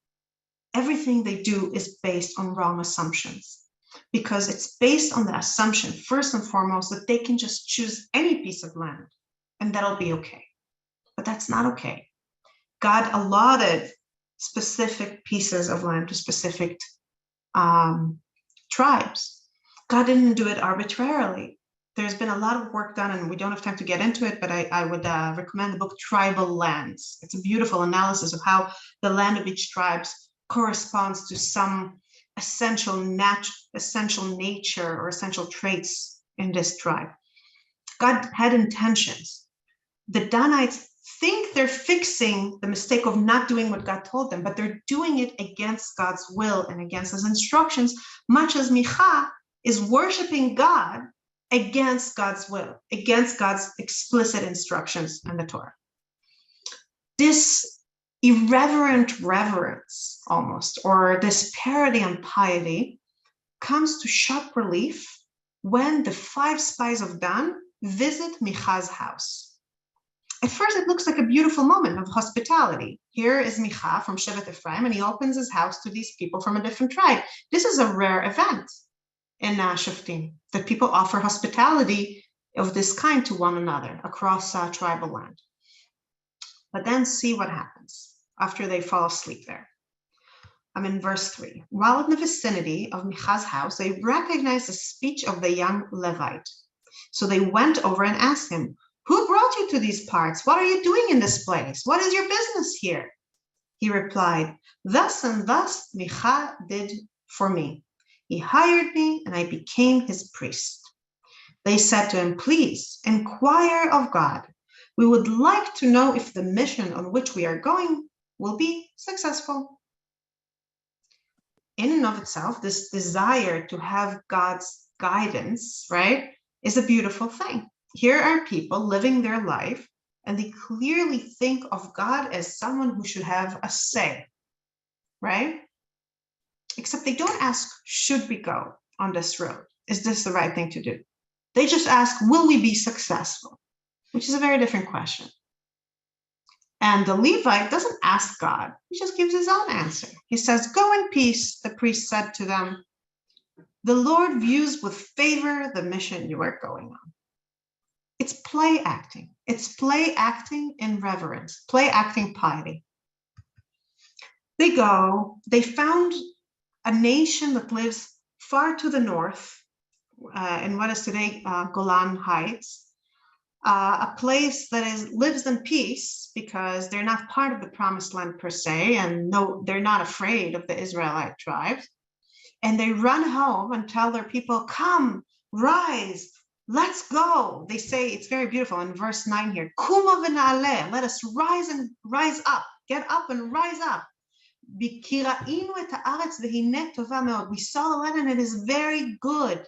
everything they do is based on wrong assumptions, because it's based on the assumption, first and foremost, that they can just choose any piece of land and that'll be okay. But that's not okay. God allotted specific pieces of land to specific tribes. God didn't do it arbitrarily. There's been a lot of work done, and we don't have time to get into it, but I would recommend the book Tribal Lands. It's a beautiful analysis of how the land of each tribe corresponds to some essential nature or essential traits in this tribe. God had intentions. The Danites think they're fixing the mistake of not doing what God told them, but they're doing it against God's will and against his instructions, much as Micha is worshiping God against God's will, against God's explicit instructions in the Torah. This irreverent reverence, almost, or this parody on piety, comes to sharp relief when the 5 spies of Dan visit Micha's house. At first, it looks like a beautiful moment of hospitality. Here is Micha from Shevet Ephraim, and he opens his house to these people from a different tribe. This is a rare event in Shoftim, that people offer hospitality of this kind to one another across tribal land. But then see what happens after they fall asleep there. I'm in verse 3. While in the vicinity of Micha's house, they recognized the speech of the young Levite. So they went over and asked him, "Who brought you to these parts? What are you doing in this place? What is your business here?" He replied, "Thus and thus Micha did for me. He hired me and I became his priest." They said to him, "Please inquire of God. We would like to know if the mission on which we are going will be successful." In and of itself, this desire to have God's guidance, right, is a beautiful thing. Here are people living their life, and they clearly think of God as someone who should have a say, right? Except they don't ask, should we go on this road? Is this the right thing to do? They just ask, will we be successful? Which is a very different question. And the Levite doesn't ask God. He just gives his own answer. He says, "Go in peace," the priest said to them. "The Lord views with favor the mission you are going on." It's play acting. It's play acting in reverence, play acting piety. They go, they found a nation that lives far to the north, in what is today Golan Heights, a place that lives in peace because they're not part of the promised land per se, and no, they're not afraid of the Israelite tribes. And they run home and tell their people, "Come, rise, let's go." They say, it's very beautiful in verse 9 here, "Kuma v'na'aleh," let us rise up, get up and rise up. We saw the land and it is very good.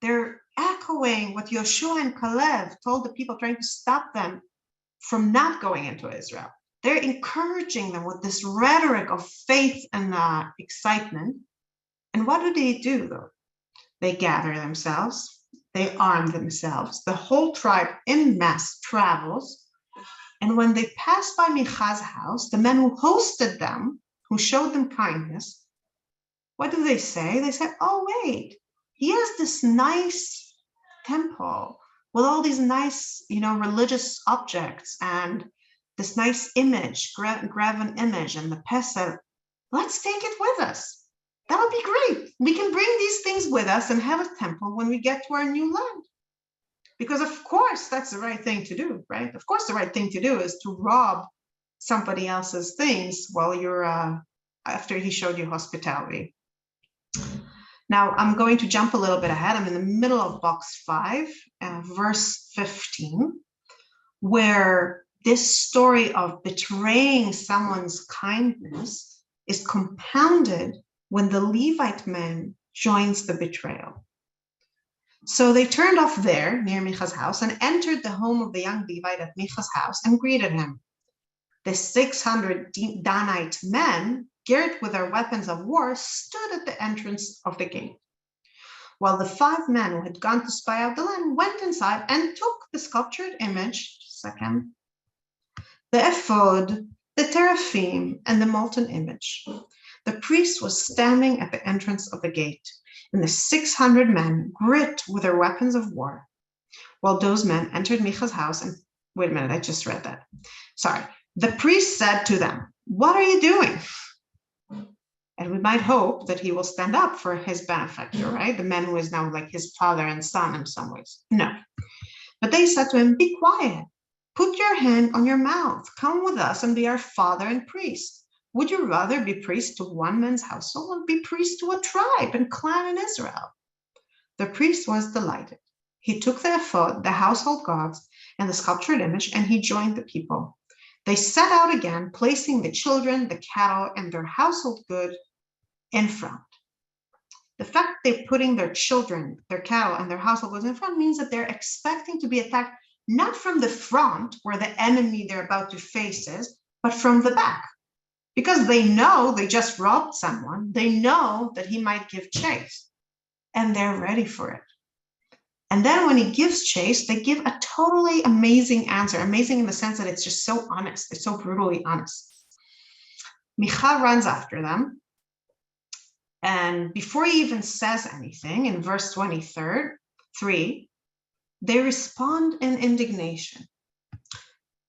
They're echoing what Yoshua and Caleb told the people trying to stop them from not going into Israel. They're encouraging them with this rhetoric of faith and excitement. And what do, though? They gather themselves, they arm themselves. The whole tribe in mass travels. And when they pass by Micha's house, the men who hosted them, who showed them kindness, what do they say? They say, "Oh, wait, he has this nice temple with all these nice, religious objects and this nice image, graven image and the pesach. Let's take it with us. That'll be great. We can bring these things with us and have a temple when we get to our new land." Because of course, that's the right thing to do, right? Of course, the right thing to do is to rob somebody else's things while you're, after he showed you hospitality. Now, I'm going to jump a little bit ahead. I'm in the middle of box 5, verse 15, where this story of betraying someone's kindness is compounded when the Levite man joins the betrayal. So they turned off there near Micha's house and entered the home of the young Levite at Micha's house and greeted him. The 600 Danite men, geared with their weapons of war, stood at the entrance of the gate, while the 5 men who had gone to spy out the land went inside and took the sculptured image, the ephod, the teraphim, and the molten image. The priest was standing at the entrance of the gate, and the 600 men gripped with their weapons of war, while those men entered Micha's house. And wait a minute, I just read that. Sorry. The priest said to them, "What are you doing?" And we might hope that he will stand up for his benefactor, right? The man who is now like his father and son in some ways. No. But they said to him, "Be quiet. Put your hand on your mouth. Come with us and be our father and priest. Would you rather be priest to one man's household or be priest to a tribe and clan in Israel?" The priest was delighted. He took the ephod, the household gods, and the sculptured image, and he joined the people. They set out again, placing the children, the cattle, and their household goods in front. The fact they're putting their children, their cattle, and their household goods in front means that they're expecting to be attacked not from the front, where the enemy they're about to face is, but from the back. Because they know they just robbed someone, they know that he might give chase, and they're ready for it. And then when he gives chase, they give a totally amazing answer, amazing in the sense that it's just so honest, it's so brutally honest. Micha runs after them, and before he even says anything, in verse 23, they respond in indignation.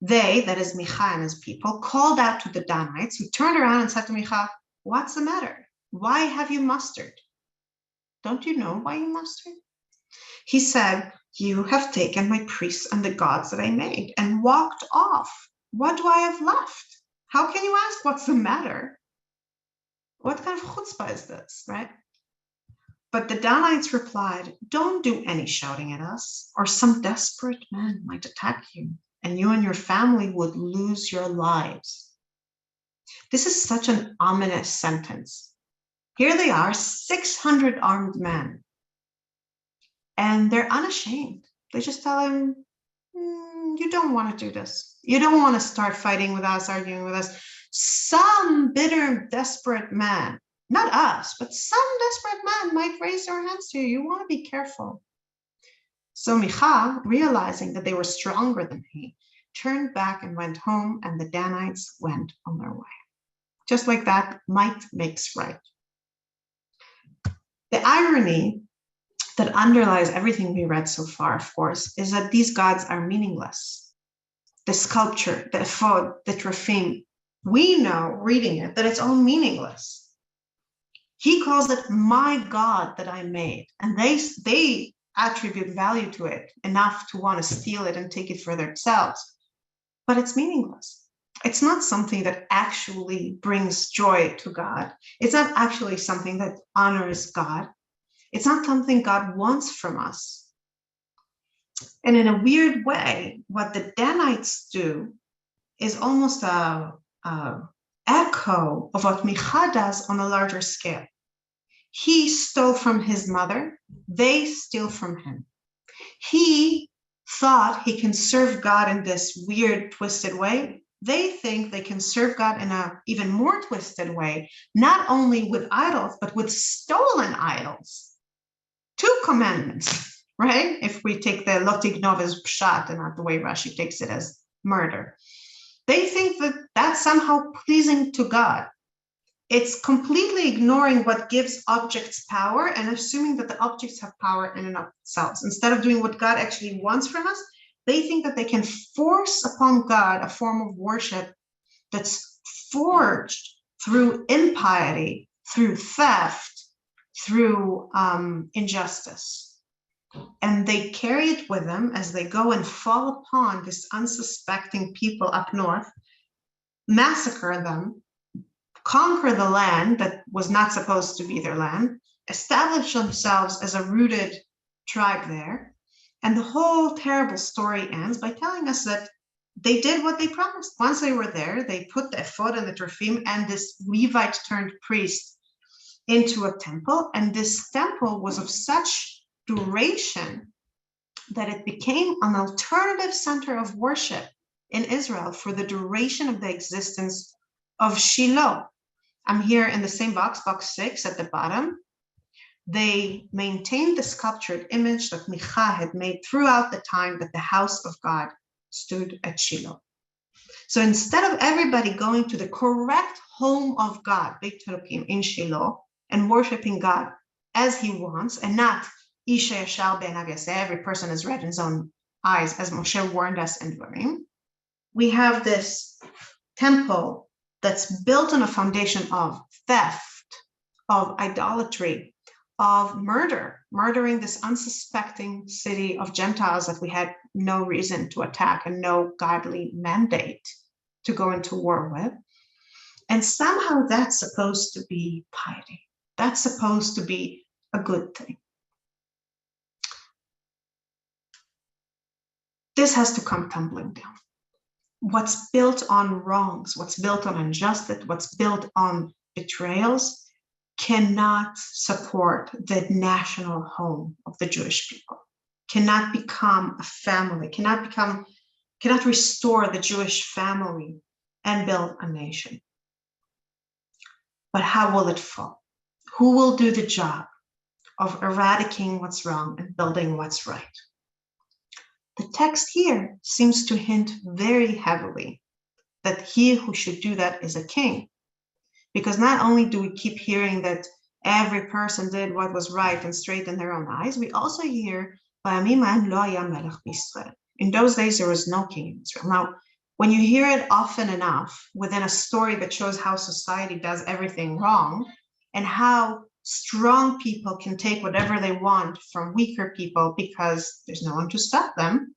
They, that is Micha and his people, called out to the Danites, who turned around and said to Micha, "What's the matter? Why have you mustered? Don't you know why you mustered?" He said, "You have taken my priests and the gods that I made and walked off. What do I have left? How can you ask what's the matter? What kind of chutzpah is this, right?" But the Danites replied, "Don't do any shouting at us, or some desperate man might attack you, and you and your family would lose your lives." This is such an ominous sentence. Here they are, 600 armed men, and they're unashamed. They just tell him, "You don't want to do this. You don't want to start fighting with us, arguing with us. Some bitter, desperate man, not us, but some desperate man might raise their hands to you. You want to be careful." So Micha, realizing that they were stronger than he, turned back and went home, and the Danites went on their way. Just like that, might makes right. The irony that underlies everything we read so far, of course, is that these gods are meaningless. The sculpture, the ephod, the teraphim, we know, reading it, that it's all meaningless. He calls it my God that I made, and they attribute value to it enough to want to steal it and take it for themselves, but it's meaningless. It's not something that actually brings joy to God. It's not actually something that honors God. It's not something God wants from us. And in a weird way, what the Danites do is almost a echo of what Micha does on a larger scale. He stole from his mother, they steal from him. He thought he can serve God in this weird, twisted way. They think they can serve God in an even more twisted way, not only with idols, but with stolen idols. 2 commandments, right? If we take the lo tignov as pshat and not the way Rashi takes it as murder. They think that that's somehow pleasing to God. It's completely ignoring what gives objects power and assuming that the objects have power in and of themselves. Instead of doing what God actually wants from us, they think that they can force upon God a form of worship that's forged through impiety, through theft, through injustice. And they carry it with them as they go and fall upon this unsuspecting people up north, massacre them, conquer the land that was not supposed to be their land, establish themselves as a rooted tribe there. And the whole terrible story ends by telling us that they did what they promised. Once they were there, they put the ephod and the teraphim and this Levite turned priest into a temple. And this temple was of such duration that it became an alternative center of worship in Israel for the duration of the existence of Shiloh. I'm here in the same box 6 at the bottom. They maintained the sculptured image that Micha had made throughout the time that the house of God stood at Shiloh. So instead of everybody going to the correct home of God, Beit Elokim in Shiloh, and worshiping God as he wants, and not Isha Yashar Be'enav Yaseh, every person is red in his own eyes, as Moshe warned us in Dvarim, we have this temple that's built on a foundation of theft, of idolatry, of murdering this unsuspecting city of Gentiles that we had no reason to attack and no godly mandate to go into war with. And somehow that's supposed to be piety. That's supposed to be a good thing. This has to come tumbling down. What's built on wrongs, what's built on injustice, what's built on betrayals cannot support the national home of the Jewish people, cannot become a family, cannot restore the Jewish family and build a nation. But how will it fall? Who will do the job of eradicating what's wrong and building what's right? The text here seems to hint very heavily that he who should do that is a king. Because not only do we keep hearing that every person did what was right and straight in their own eyes, we also hear, in those days there was no king in Israel. Now, when you hear it often enough within a story that shows how society does everything wrong and how strong people can take whatever they want from weaker people because there's no one to stop them,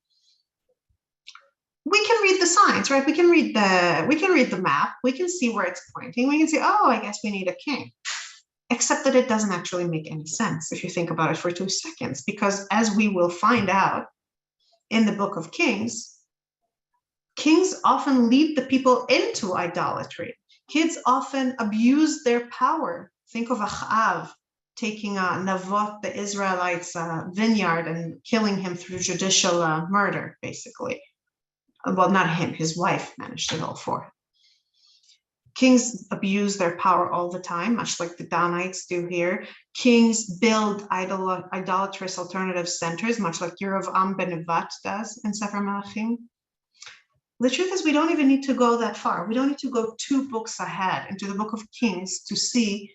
we can read the signs, right? We can read the map. We can see where it's pointing. We can say, oh, I guess we need a king. Except that it doesn't actually make any sense if you think about it for 2 seconds, because as we will find out in the book of Kings, kings often lead the people into idolatry. Kids often abuse their power. Think of Achav taking Navot, the Israelites' vineyard, and killing him through judicial murder, basically. Well, not him, his wife managed it all for him. Kings abuse their power all the time, much like the Danites do here. Kings build idolatrous alternative centers, much like Yerovam ben Nevat does in Sefer Melachim. The truth is we don't even need to go that far. We don't need to go 2 books ahead into the Book of Kings to see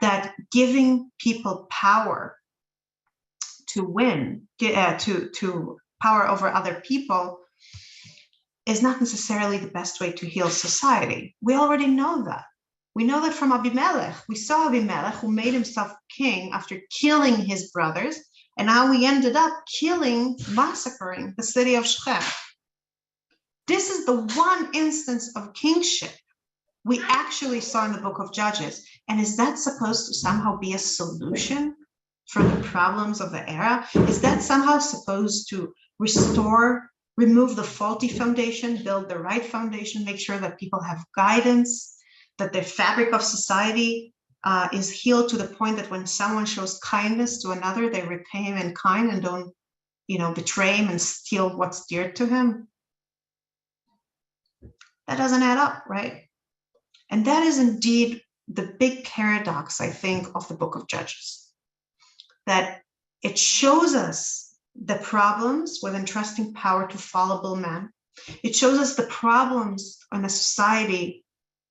that giving people power to win, to power over other people is not necessarily the best way to heal society. We already know that. We know that from Abimelech. We saw Abimelech, who made himself king after killing his brothers, and how he ended up massacring the city of Shechem. This is the one instance of kingship we actually saw in the book of Judges. And is that supposed to somehow be a solution for the problems of the era? Is that somehow supposed to remove the faulty foundation, build the right foundation, make sure that people have guidance, that the fabric of society is healed to the point that when someone shows kindness to another, they repay him in kind and don't, betray him and steal what's dear to him? That doesn't add up, right? And that is indeed the big paradox, I think, of the book of Judges, that it shows us the problems with entrusting power to fallible men. It shows us the problems in a society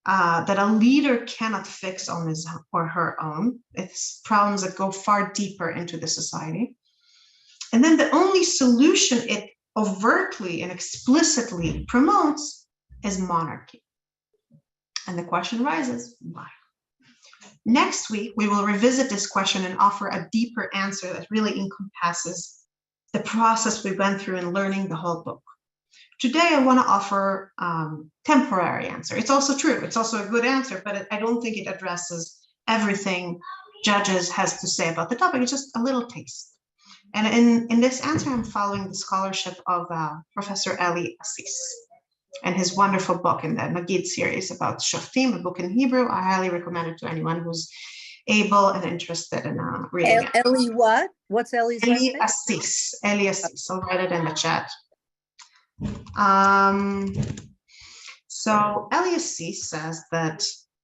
that a leader cannot fix on his or her own. It's problems that go far deeper into the society. And then the only solution it overtly and explicitly promotes is monarchy. And the question arises, why? Next week, we will revisit this question and offer a deeper answer that really encompasses the process we went through in learning the whole book. Today, I want to offer temporary answer. It's also true. It's also a good answer, but I don't think it addresses everything Judges has to say about the topic. It's just a little taste. And in this answer, I'm following the scholarship of Professor Eli Assis and his wonderful book in the Magid series about Shoftim, a book in Hebrew. I highly recommend it to anyone who's able and interested in reading it. Eli what? What's Eli's last name? Eli Assis. I'll write it in the chat. So Eli Assis says that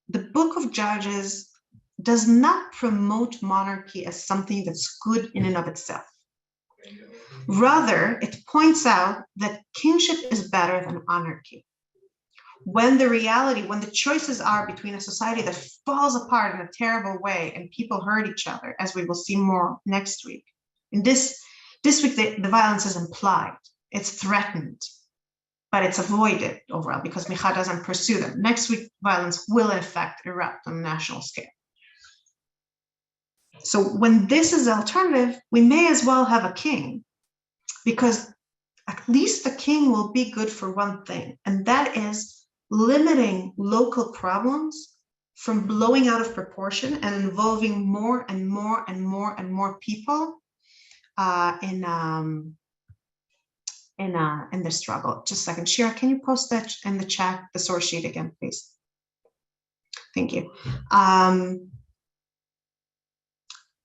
the book of Judges does not promote monarchy as something that's good in and of itself. Rather, it points out that kingship is better than anarchy. When the choices are between a society that falls apart in a terrible way and people hurt each other, as we will see more next week. In this week, the violence is implied, it's threatened, but it's avoided overall because Micha doesn't pursue them. Next week, violence will in fact erupt on a national scale. So when this is the alternative, we may as well have a king, because at least the king will be good for one thing, and that is limiting local problems from blowing out of proportion and involving more and more and more and more people in the struggle. Just a second, Shira, can you post that in the chat, the source sheet again, please? Thank you.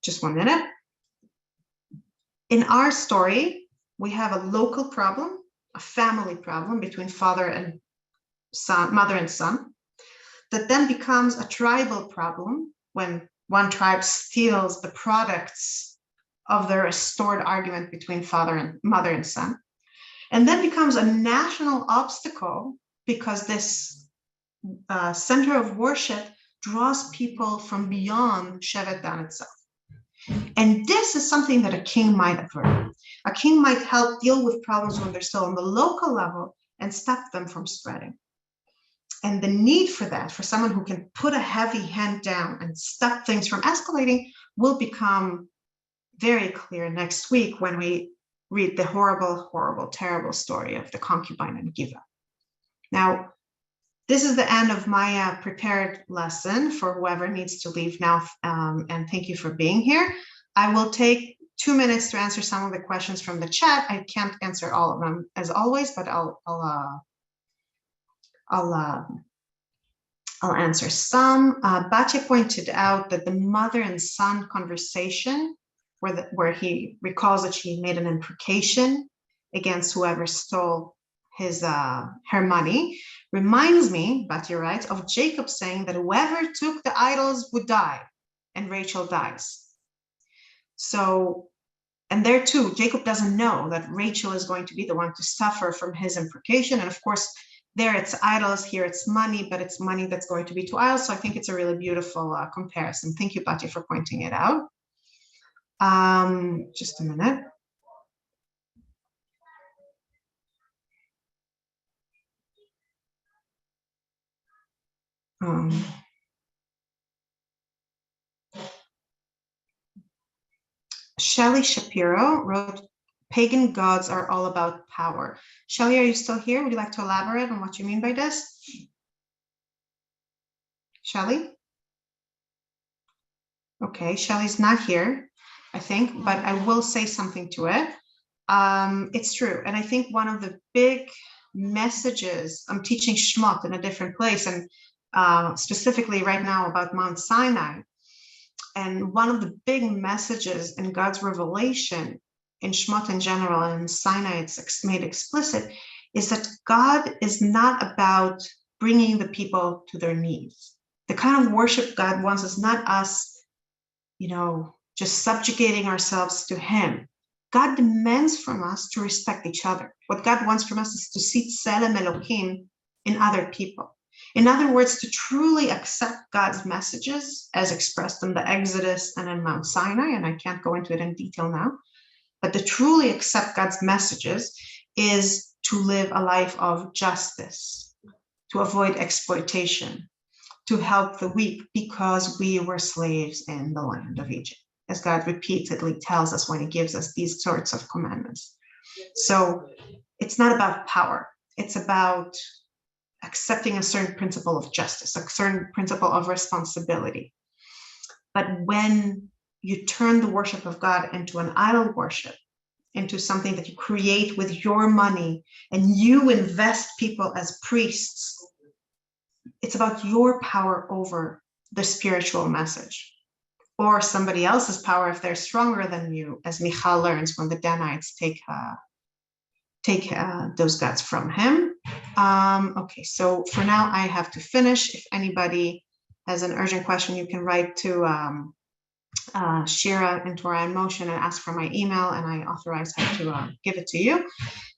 Just 1 minute. In our story, we have a local problem, a family problem between father and son, mother and son, that then becomes a tribal problem when one tribe steals the products of the restored argument between mother and son, and then becomes a national obstacle because this center of worship draws people from beyond Shevet Dan itself. And this is something that a king might avert. A king might help deal with problems when they're still on the local level and stop them from spreading. And the need for that, for someone who can put a heavy hand down and stop things from escalating, will become very clear next week when we read the horrible, horrible, terrible story of the concubine and Giva. Now, this is the end of my prepared lesson for whoever needs to leave now, and thank you for being here. I will take 2 minutes to answer some of the questions from the chat. I can't answer all of them as always, but I'll answer some. Batya pointed out that the mother and son conversation, where he recalls that she made an imprecation against whoever stole her money, reminds me, Batya writes, of Jacob saying that whoever took the idols would die, and Rachel dies. So And there too, Jacob doesn't know that Rachel is going to be the one to suffer from his imprecation. And of course, there it's idols, here it's money, but it's money that's going to be to idols. So I think it's a really beautiful comparison. Thank you, Bati, for pointing it out. Just a minute. Shelley Shapiro wrote, pagan gods are all about power. Shelley, are you still here? Would you like to elaborate on what you mean by this? Shelley? Okay, Shelley's not here, I think, but I will say something to it. It's true. And I think one of the big messages, I'm teaching Shmot in a different place, and specifically right now about Mount Sinai. And one of the big messages in God's revelation in Shmot in general, and in Sinai it's made explicit, is that God is not about bringing the people to their knees. The kind of worship God wants is not us, just subjugating ourselves to him. God demands from us to respect each other. What God wants from us is to see Tselem Elohim in other people. In other words, to truly accept God's messages as expressed in the Exodus and in Mount Sinai, and I can't go into it in detail now, but to truly accept God's messages is to live a life of justice, to avoid exploitation, to help the weak because we were slaves in the land of Egypt, as God repeatedly tells us when he gives us these sorts of commandments. So it's not about power. It's about accepting a certain principle of justice, a certain principle of responsibility. But when you turn the worship of God into an idol worship, into something that you create with your money, and you invest people as priests, it's about your power over the spiritual message, or somebody else's power if they're stronger than you, as Michal learns when the Danites take those gods from him. Okay, so for now I have to finish. If anybody has an urgent question, you can write to Shira in Torah in Motion and ask for my email, and I authorize her to give it to you.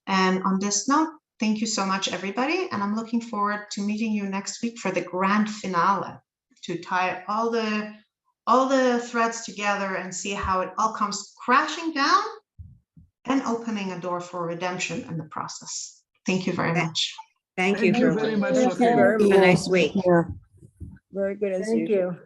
And on this note, thank you so much, everybody, and I'm looking forward to meeting you next week for the grand finale, to tie all the threads together and see how it all comes crashing down and opening a door for redemption in the process. Thank you very much. Thank you. Thank you very much, Thank you Rachel. very much. Have a nice week. Yeah. Very good as Thank usual. you.